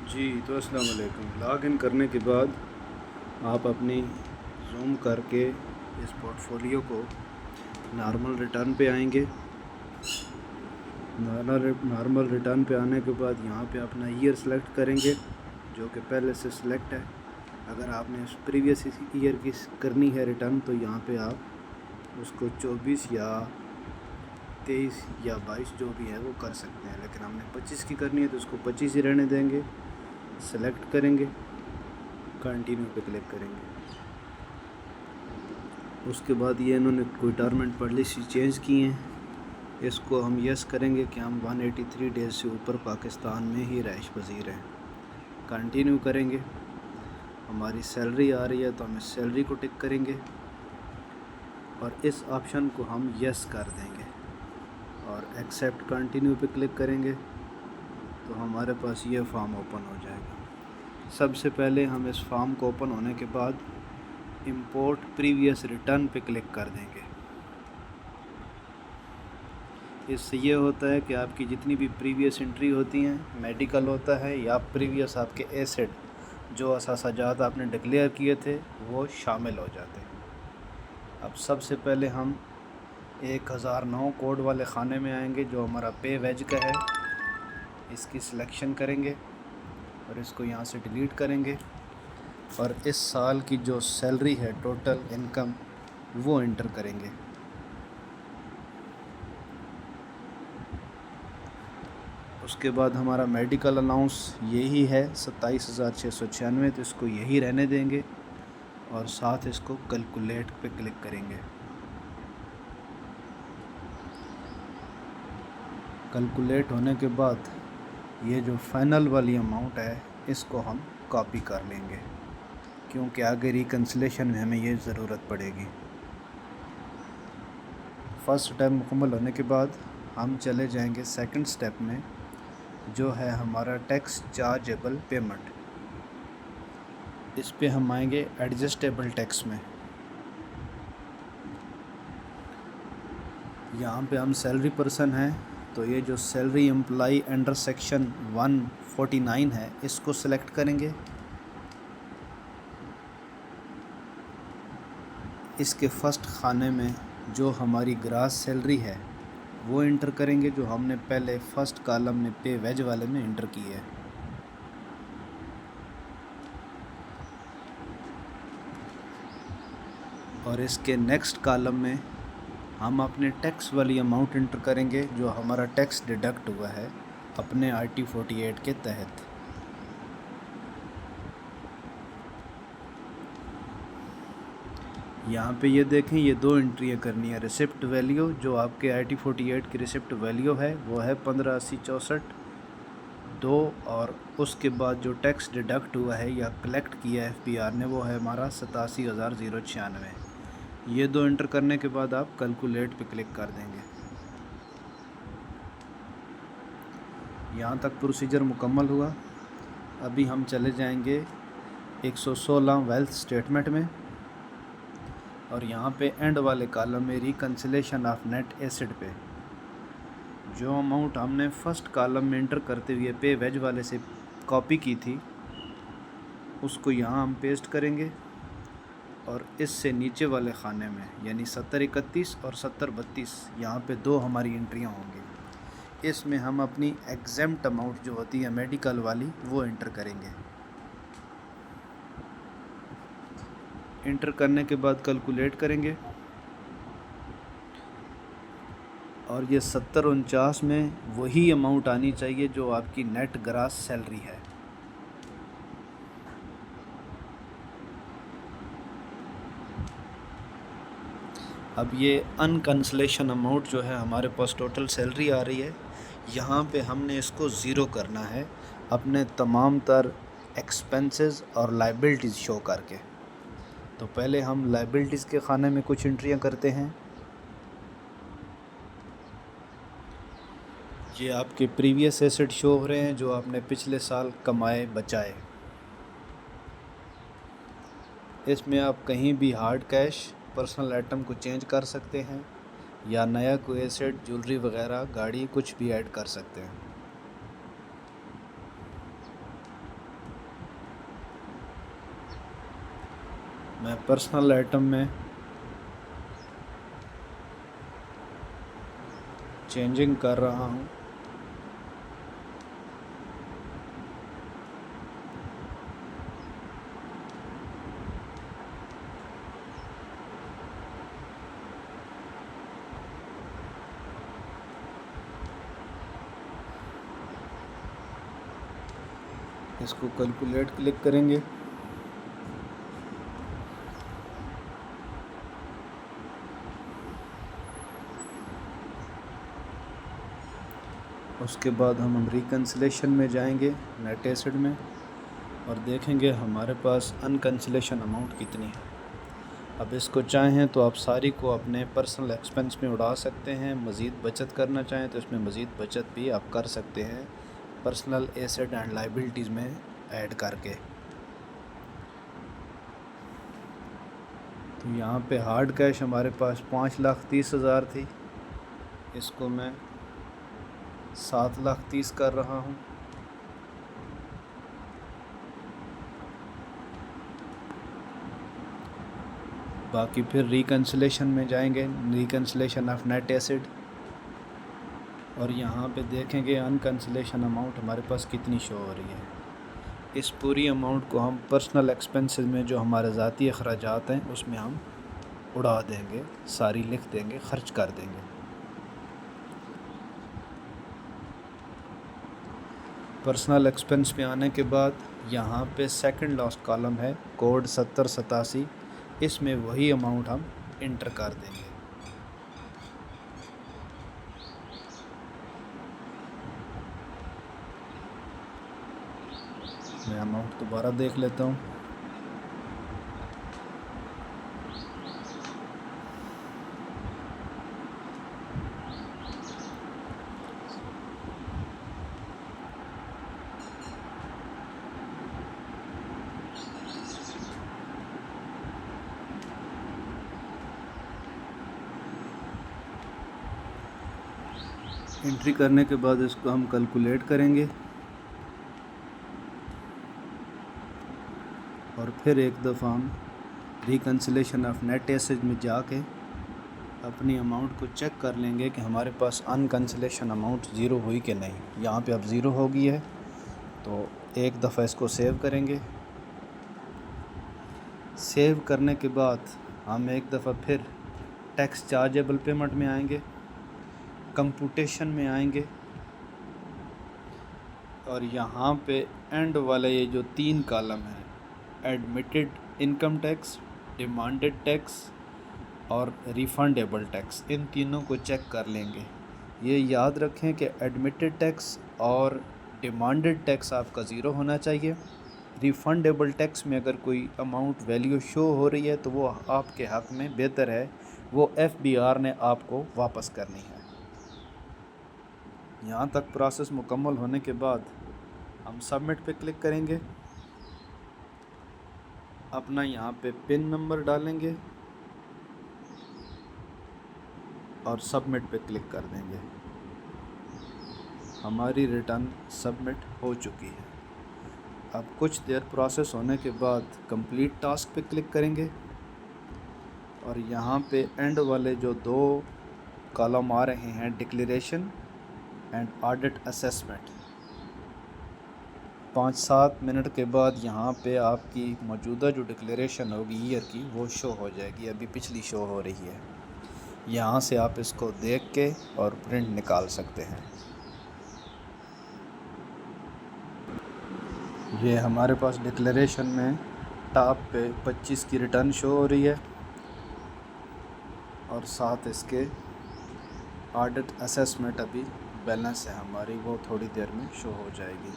जी तो अस्सलाम वालेकुम। लॉग इन करने के बाद आप अपनी जूम करके इस पोर्टफोलियो को नॉर्मल रिटर्न पे आएंगे। नॉर्मल रिटर्न पे आने के बाद यहाँ पे अपना ईयर सेलेक्ट करेंगे जो कि पहले से सिलेक्ट है। अगर आपने प्रीवियस ईयर की करनी है रिटर्न तो यहाँ पे आप उसको 24 या 23 या 22 जो भी है वो कर सकते हैं, लेकिन हमने 25 की करनी है तो उसको 25 ही रहने देंगे। सेलेक्ट करेंगे, कंटिन्यू पे क्लिक करेंगे। उसके बाद ये इन्होंने कोई टर्म एंड पॉलिसी चेंज की हैं, इसको हम यस करेंगे कि हम 183 डेज़ से ऊपर पाकिस्तान में ही रहाइश पजीर हैं। कंटिन्यू करेंगे। हमारी सैलरी आ रही है तो हम इस सैलरी को टिक करेंगे और इस ऑप्शन को हम यस कर देंगे और एक्सेप्ट कंटिन्यू पे क्लिक करेंगे तो हमारे पास ये फॉर्म ओपन हो जाएगा। सबसे पहले हम इस फॉर्म को ओपन होने के बाद इंपोर्ट प्रीवियस रिटर्न पे क्लिक कर देंगे। इससे ये होता है कि आपकी जितनी भी प्रीवियस एंट्री होती हैं, मेडिकल होता है या प्रीवियस आपके एसेट जो असासाजात आपने डिक्लेयर किए थे वो शामिल हो जाते हैं। अब सबसे पहले हम 1009 कोड वाले खाने में आएंगे जो हमारा पे वेज का है। इसकी सिलेक्शन करेंगे और इसको यहाँ से डिलीट करेंगे और इस साल की जो सैलरी है टोटल इनकम वो इंटर करेंगे। उसके बाद हमारा मेडिकल अलाउंस यही है 27,696, तो इसको यही रहने देंगे और साथ इसको कैलकुलेट पे क्लिक करेंगे। कैलकुलेट होने के बाद ये जो फाइनल वाली अमाउंट है इसको हम कॉपी कर लेंगे क्योंकि आगे रिकन्सिलेशन में हमें ये ज़रूरत पड़ेगी। फर्स्ट स्टेप मुकम्मल होने के बाद हम चले जाएंगे सेकंड स्टेप में जो है हमारा टैक्स चार्जेबल पेमेंट। इस पे हम आएंगे एडजस्टेबल टैक्स में। यहाँ पे हम सैलरी पर्सन हैं तो ये जो सैलरी एम्प्लॉई अंडर सेक्शन 149 है इसको सिलेक्ट करेंगे। इसके फर्स्ट खाने में जो हमारी ग्रास सैलरी है वो इंटर करेंगे जो हमने पहले फर्स्ट कॉलम में पे वेज वाले में इंटर की है। और इसके नेक्स्ट कॉलम में हम अपने टैक्स वाली अमाउंट इंटर करेंगे जो हमारा टैक्स डिडक्ट हुआ है अपने RT 48 के तहत। यहाँ पे ये देखें ये दो एंट्रियाँ करनी है। रिसिप्ट वैल्यू जो आपके RT 48 की रिसिप्ट वैल्यू है वो है 158064 2, और उसके बाद जो टैक्स डिडक्ट हुआ है या कलेक्ट किया FPR ने वो है हमारा 87,096। ये दो इंटर करने के बाद आप कैलकुलेट पे क्लिक कर देंगे। यहाँ तक प्रोसीजर मुकम्मल हुआ। अभी हम चले जाएंगे 116 वेल्थ स्टेटमेंट में और यहाँ पे एंड वाले कॉलम में रिकन्सिलेशन ऑफ नेट एसेट पे जो अमाउंट हमने फर्स्ट कॉलम में इंटर करते हुए पे वेज वाले से कॉपी की थी उसको यहाँ हम पेस्ट करेंगे और इससे नीचे वाले खाने में यानी 7031 और 7032 यहाँ पे दो हमारी एंट्रियाँ होंगी। इसमें हम अपनी एग्जेम्प्ट अमाउंट जो होती है मेडिकल वाली वो इंटर करेंगे। इंटर करने के बाद कैलकुलेट करेंगे और ये 7049 में वही अमाउंट आनी चाहिए जो आपकी नेट ग्रास सैलरी है। अब ये अनकंसलेशन अमाउंट जो है हमारे पास टोटल सैलरी आ रही है, यहाँ पे हमने इसको ज़ीरो करना है अपने तमाम तर एक्सपेंसेस और लाइबिलिटीज़ शो करके। तो पहले हम लाइबिलिटीज़ के खाने में कुछ एंट्रियाँ करते हैं। ये आपके प्रीवियस एसेट शो हो रहे हैं जो आपने पिछले साल कमाए बचाए। इसमें आप कहीं भी हार्ड कैश पर्सनल आइटम को चेंज कर सकते हैं या नया कोई एसेट ज्वेलरी वगैरह गाड़ी कुछ भी ऐड कर सकते हैं। मैं पर्सनल आइटम में चेंजिंग कर रहा हूँ। इसको कैलकुलेट क्लिक करेंगे। उसके बाद हम रिकन्सिलेशन में जाएंगे, नेट एसिड में, और देखेंगे हमारे पास अनकैंसिलेशन अमाउंट कितनी है। अब इसको चाहें तो आप सारी को अपने पर्सनल एक्सपेंस में उड़ा सकते हैं। मज़ीद बचत करना चाहें तो इसमें मज़ीद बचत भी आप कर सकते हैं पर्सनल एसेट एंड लाइबिलिटीज़ में ऐड करके। तो यहाँ पे हार्ड कैश हमारे पास 5,30,000 थी, इसको मैं 7,30,000 कर रहा हूँ। बाकी फिर रिकन्सिलेशन में जाएंगे, रिकन्सिलेशन ऑफ नेट एसिड, और यहाँ पे देखेंगे अनकैंसिलेशन अमाउंट हमारे पास कितनी शो हो रही है। इस पूरी अमाउंट को हम पर्सनल एक्सपेंसेस में जो हमारे ज़ाती अखराजात हैं उसमें हम उड़ा देंगे, सारी लिख देंगे, ख़र्च कर देंगे। पर्सनल एक्सपेंस पे आने के बाद यहाँ पे सेकंड लास्ट कॉलम है कोड 7087, इसमें वही अमाउंट हम इंटर कर देंगे। मैं अमाउंट दोबारा देख लेता हूँ। एंट्री करने के बाद इसको हम कैलकुलेट करेंगे और फिर एक दफ़ा हम रिकन्सिलेशन ऑफ नेट एसेट में जाके अपनी अमाउंट को चेक कर लेंगे कि हमारे पास अनकैंसिलेशन अमाउंट ज़ीरो हुई कि नहीं। यहाँ पे अब ज़ीरो हो गई है, तो एक दफ़ा इसको सेव करेंगे। सेव करने के बाद हम एक दफ़ा फिर टैक्स चार्जेबल पेमेंट में आएंगे, कंप्यूटेशन में आएंगे, और यहाँ पे एंड वाले ये जो 3 कॉलम हैं, admitted income tax, demanded tax और रिफंडेबल टैक्स, इन तीनों को चेक कर लेंगे। ये याद रखें कि एडमिटेड टैक्स और डिमांडेड टैक्स आपका ज़ीरो होना चाहिए। रिफंडेबल टैक्स में अगर कोई अमाउंट वैल्यू शो हो रही है तो वो आपके हक़ में बेहतर है वो FBR ने आपको वापस करनी है। यहाँ तक प्रोसेस मुकम्मल होने के बाद हम सबमिट पे क्लिक करेंगे, अपना यहाँ पे पिन नंबर डालेंगे और सबमिट पे क्लिक कर देंगे। हमारी रिटर्न सबमिट हो चुकी है। अब कुछ देर प्रोसेस होने के बाद कंप्लीट टास्क पे क्लिक करेंगे और यहाँ पे एंड वाले जो 2 कॉलम आ रहे हैं, declaration and audit assessment, 5-7 minute के बाद यहाँ पे आपकी मौजूदा जो डिक्लेरेशन होगी ईयर की वो शो हो जाएगी। अभी पिछली शो हो रही है। यहाँ से आप इसको देख के और प्रिंट निकाल सकते हैं। ये हमारे पास डिक्लेरेशन में टॉप पे 25 की रिटर्न शो हो रही है और साथ इसके ऑडिट असेसमेंट अभी बैलेंस है हमारी, वो थोड़ी देर में शो हो जाएगी।